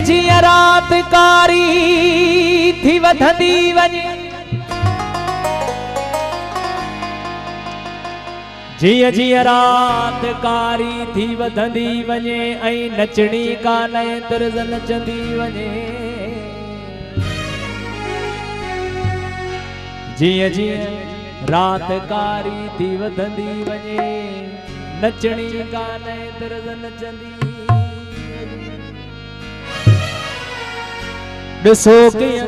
जिया रात कारी थी वधंदी वञे, जिया जिया रात कारी थी वधंदी वञे, ऐं नचणी कान्हे तर्ज़ नचंदी वञे। जिया जिया रात कारी थी वधंदी वञे, नचणी कान्हे तर्ज़ नचंदी वञे। ॾिसो कीअं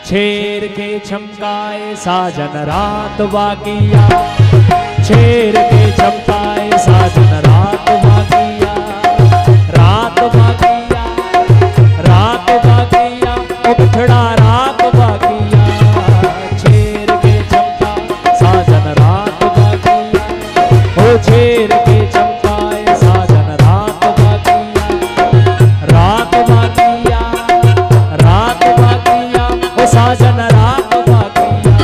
छेर के चमकाए साजन रात वागिया, छेर के चमकाए साजन रात वागिया, रात वागिया, रात वागिया, ओ बिछड़ा रात वागिया, छेर के चमका साजन रात वागिया, ओ छेर के चमकाए साजन रात वागिया, रात वागिया, रात वागिया, ओ साजन रात वागिया,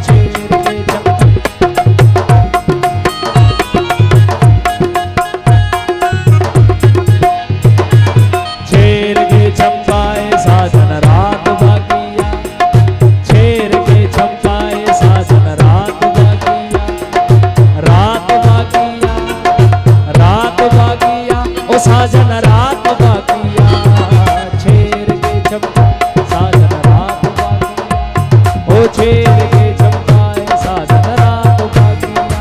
छेर के चमका। छेर के चमकाए साजन रात वागिया, छेर के चमकाए साजन रात वागिया, रात वागिया, रात वागिया, ओ साजन रात वागिया, छेर के चमका साजन रात वागिया, ओ छेर के चमकाए साजन रात वागिया।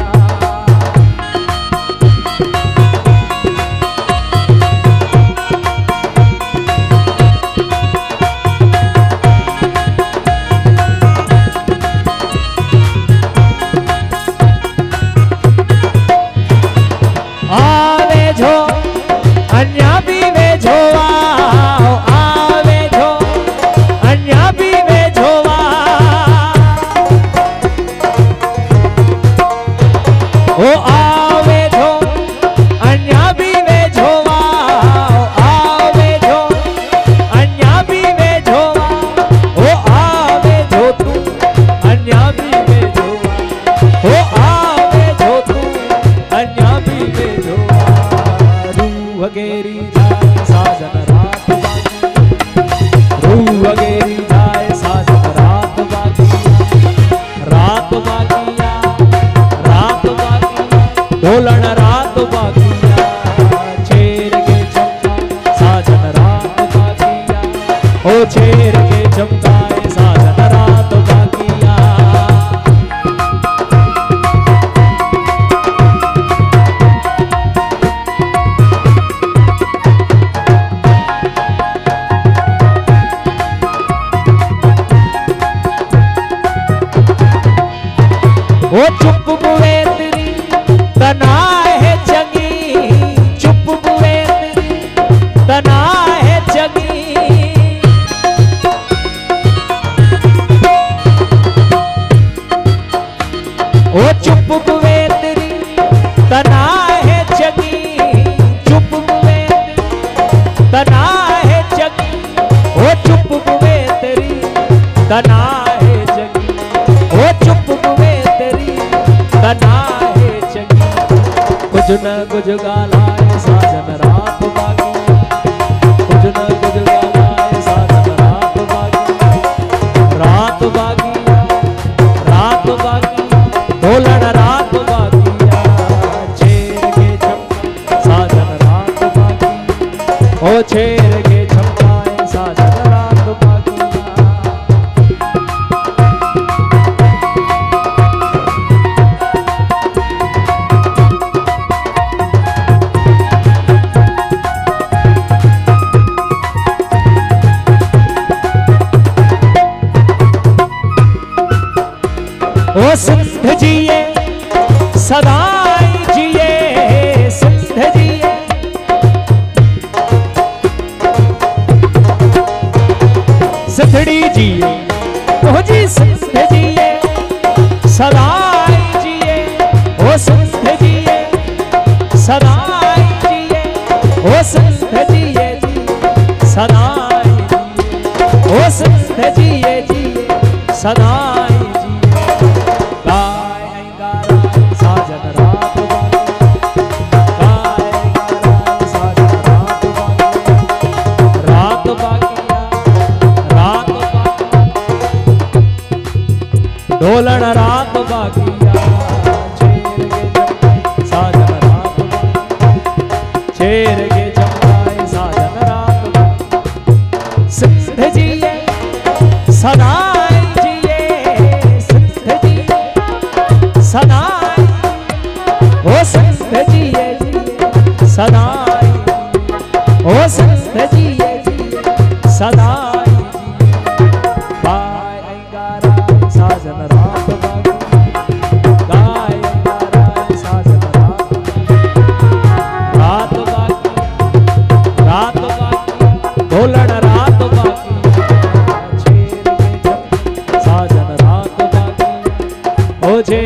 आवे जो अन्या भी वे जोवा, आवे जो अन्या भी वे जोवा, ओ आवे जो अन्या भी वे जोवा, आवे जो अन्या भी वे जोवा, ओ आवे जो तू अन्या भी वे जोवा, ओ आवे जो तू अन्या भी वे जोवा। रूह गेरी जाए साजन रात वागिया, रूह गेरी जाए साजन रात वागिया, रात वागिया, रात वागिया, ढोलण रात वागिया, छेर के चमका साजन रात वागिया, ओ छेर के चमकाए साजन रात वागिया। ओ चुप बुए तेरी तना है चंगी, चुप बुए तेरी तना है चंगी, ओ चुप बुए तेरी तना है चंगी, चुप बुए तेरी तना है चंगी, ओ चुप बुए तेरी तना है चंगी, ओ चुप बुए तेरी तना है चंगी। कुछ न कुछ गालाए साजन रात वागिया, कुछ न कुछ गालाए साजन रात वागिया, रात वागिया, रात वागिया, ढोलण रात वागिया, छेर के चमका साजन रात वागिया, ओ छेर के चमकाए साजन रात वागिया। ओ सिंध जिए सदाई जिए, सिंध जिए सिंधड़ी जिए, ओ जी सिंध जिए सदाई जिए, ओ सिंध जिए सदाई जिए, ओ सिंध जिए जी सदाई जिए, ओ सिंध जिए जी सदाई जिए। गाय गाय रात बागिया साजन रात छेर के चमकाए साजन रात सिद्ध जिए सदाई जिए सिद्ध जिए सदाई ओ सिद्ध जिए सदाई ओ सिद्ध जिए सदाई गाय अंगारा साजन रात बागी गाय अंगारा साजन रात बागी ढोलण रात बागी छेर के जब साजन रात बागी ओ जे